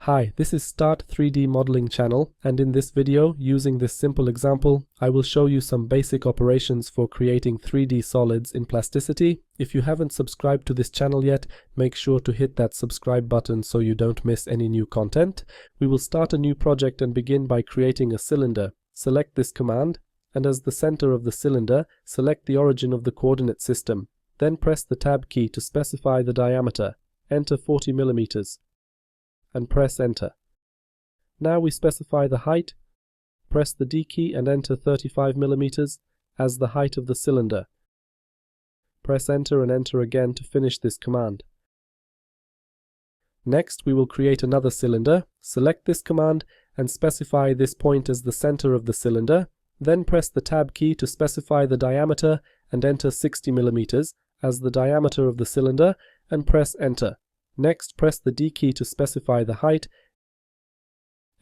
Hi, this is Start 3D Modeling channel, and in this video, using this simple example, I will show you some basic operations for creating 3D solids in Plasticity. If you haven't subscribed to this channel yet, make sure to hit that subscribe button so you don't miss any new content. We will start a new project and begin by creating a cylinder. Select this command, and as the center of the cylinder, select the origin of the coordinate system. Then press the Tab key to specify the diameter. Enter 40 millimeters. And press enter. Now we specify the height, press the D key and enter 35 millimeters as the height of the cylinder. Press enter and enter again to finish this command. Next we will create another cylinder. Select this command and specify this point as the center of the cylinder. Then press the Tab key to specify the diameter and enter 60 millimeters as the diameter of the cylinder and press enter. Next, press the D key to specify the height.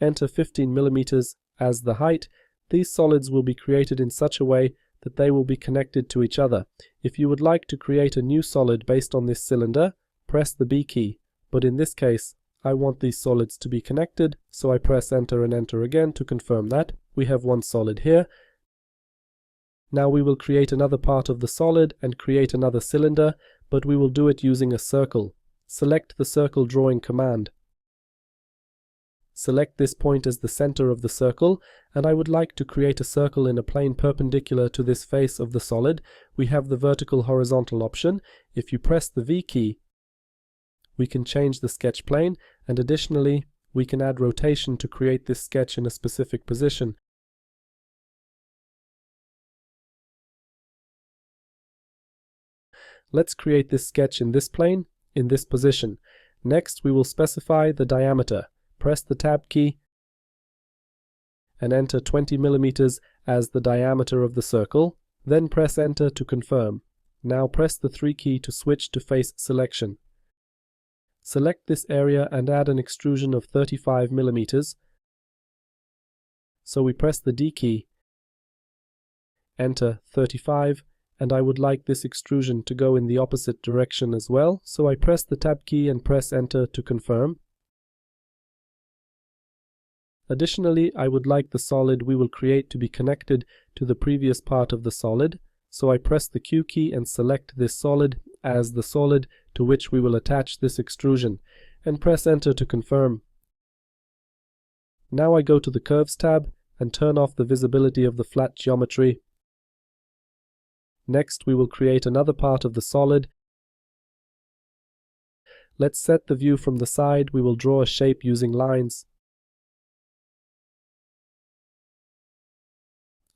Enter 15 millimeters as the height. These solids will be created in such a way that they will be connected to each other. If you would like to create a new solid based on this cylinder, press the B key. But in this case, I want these solids to be connected, so I press enter and enter again to confirm that. We have one solid here. Now we will create another part of the solid and create another cylinder, but we will do it using a circle. Select the circle drawing command. Select this point as the center of the circle, and I would like to create a circle in a plane perpendicular to this face of the solid. We have the vertical horizontal option. If you press the V key, we can change the sketch plane, and additionally, we can add rotation to create this sketch in a specific position. Let's create this sketch in this plane, in this position. Next, we will specify the diameter. Press the Tab key and enter 20 millimeters as the diameter of the circle. Then press enter to confirm. Now press the 3 key to switch to face selection. Select this area and add an extrusion of 35 millimeters. So we press the D key, enter 35, and I would like this extrusion to go in the opposite direction as well, so I press the Tab key and press enter to confirm. Additionally, I would like the solid we will create to be connected to the previous part of the solid, so I press the Q key and select this solid as the solid to which we will attach this extrusion, and press enter to confirm. Now I go to the Curves tab and turn off the visibility of the flat geometry. Next, we will create another part of the solid. Let's set the view from the side. We will draw a shape using lines.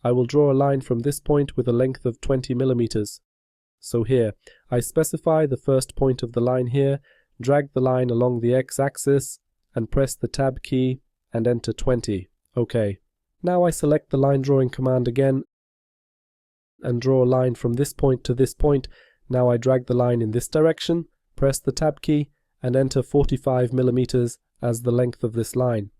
I will draw a line from this point with a length of 20 millimeters. So here, I specify the first point of the line here, drag the line along the x-axis, and press the Tab key and enter 20. OK. Now I select the line drawing command again and draw a line from this point to this point. Now I drag the line in this direction, press the Tab key, and enter 45 millimeters as the length of this line.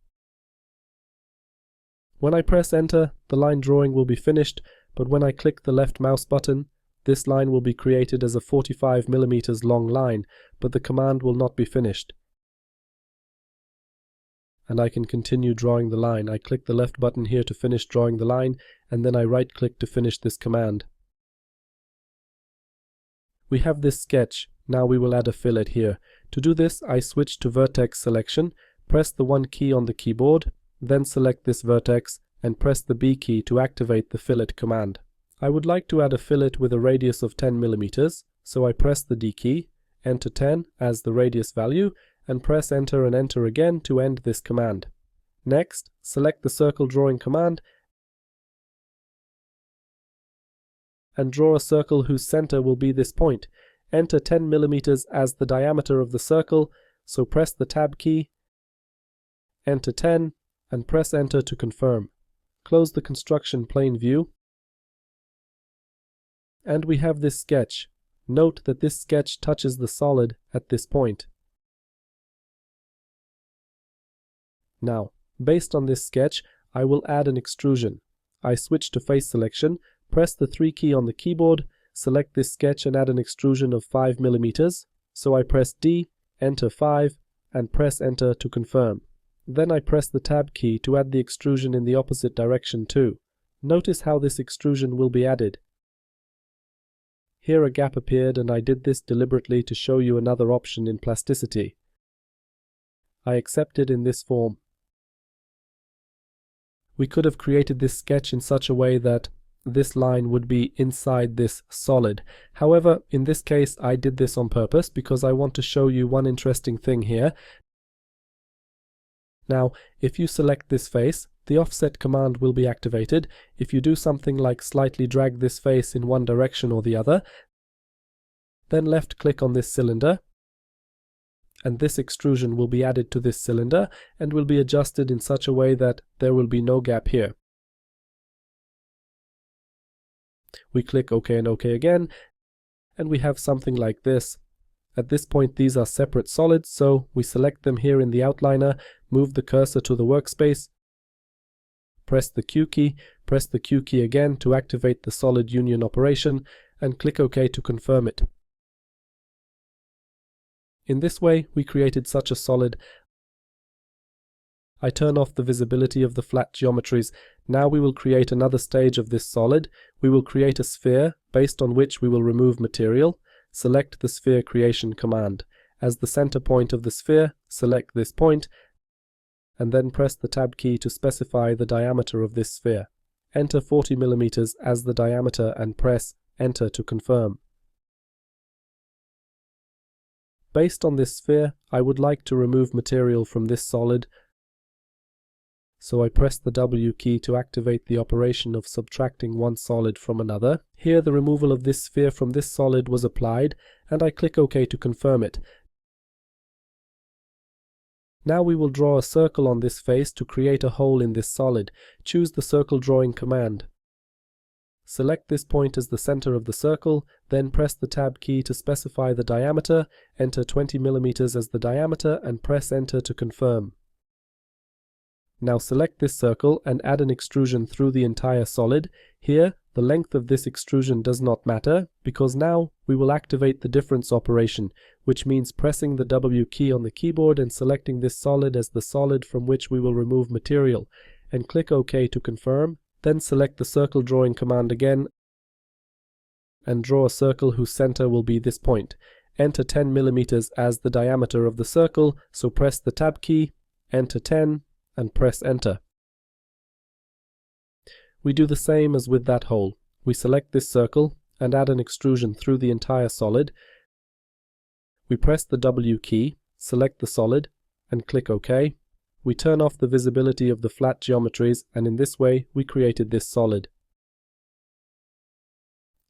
When I press enter, the line drawing will be finished, but when I click the left mouse button, this line will be created as a 45 millimeters long line, but the command will not be finished. And I can continue drawing the line. I click the left button here to finish drawing the line, and then I right click to finish this command. We have this sketch. Now we will add a fillet here. To do this, I switch to vertex selection, press the 1 key on the keyboard, then select this vertex and press the B key to activate the fillet command. I would like to add a fillet with a radius of 10 millimeters, so I press the D key, enter 10 as the radius value, and press enter and enter again to end this command. Next, select the circle drawing command and draw a circle whose center will be this point. Enter 10 millimeters as the diameter of the circle, so press the Tab key, enter 10, and press enter to confirm. Close the construction plane view, and we have this sketch. Note that this sketch touches the solid at this point. Now, based on this sketch, I will add an extrusion. I switch to face selection, press the 3 key on the keyboard, select this sketch and add an extrusion of 5 millimeters. So I press D, enter 5, and press enter to confirm. Then I press the Tab key to add the extrusion in the opposite direction too. Notice how this extrusion will be added. Here a gap appeared, and I did this deliberately to show you another option in Plasticity. I accept it in this form. We could have created this sketch in such a way that this line would be inside this solid. However, in this case I did this on purpose because I want to show you one interesting thing here. Now, if you select this face, the offset command will be activated. If you do something like slightly drag this face in one direction or the other, then left click on this cylinder, and this extrusion will be added to this cylinder and will be adjusted in such a way that there will be no gap here. We click OK and OK again, and we have something like this. At this point these are separate solids, so we select them here in the outliner, move the cursor to the workspace, press the Q key, press the Q key again to activate the solid union operation, and click OK to confirm it. In this way we created such a solid. I turn off the visibility of the flat geometries. Now we will create another stage of this solid. We will create a sphere based on which we will remove material. Select the sphere creation command. As the center point of the sphere, select this point, and then press the Tab key to specify the diameter of this sphere. Enter 40 mm as the diameter and press Enter to confirm. Based on this sphere, I would like to remove material from this solid, so I press the W key to activate the operation of subtracting one solid from another. Here the removal of this sphere from this solid was applied, and I click OK to confirm it. Now we will draw a circle on this face to create a hole in this solid. Choose the circle drawing command. Select this point as the center of the circle, then press the Tab key to specify the diameter, enter 20 mm as the diameter, and press Enter to confirm. Now select this circle and add an extrusion through the entire solid. Here, the length of this extrusion does not matter, because now we will activate the difference operation, which means pressing the W key on the keyboard and selecting this solid as the solid from which we will remove material, and click OK to confirm. Then select the circle drawing command again and draw a circle whose center will be this point. Enter 10 mm as the diameter of the circle, so press the Tab key, enter 10, and press Enter. We do the same as with that hole. We select this circle and add an extrusion through the entire solid. We press the W key, select the solid, and click OK. We turn off the visibility of the flat geometries, and in this way we created this solid.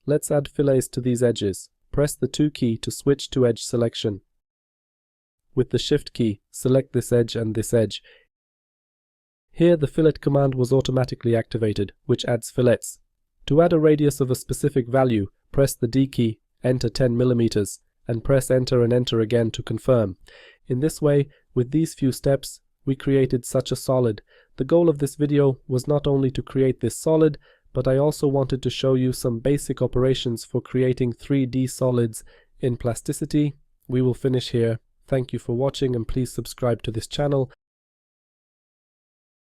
Let's add fillets to these edges. Press the 2 key to switch to edge selection. With the Shift key, select this edge and this edge. Here the fillet command was automatically activated, which adds fillets. To add a radius of a specific value, press the D key, enter 10 mm, and press Enter and Enter again to confirm. In this way, with these few steps, we created such a solid. The goal of this video was not only to create this solid, but I also wanted to show you some basic operations for creating 3D solids in Plasticity. We will finish here. Thank you for watching, and please subscribe to this channel.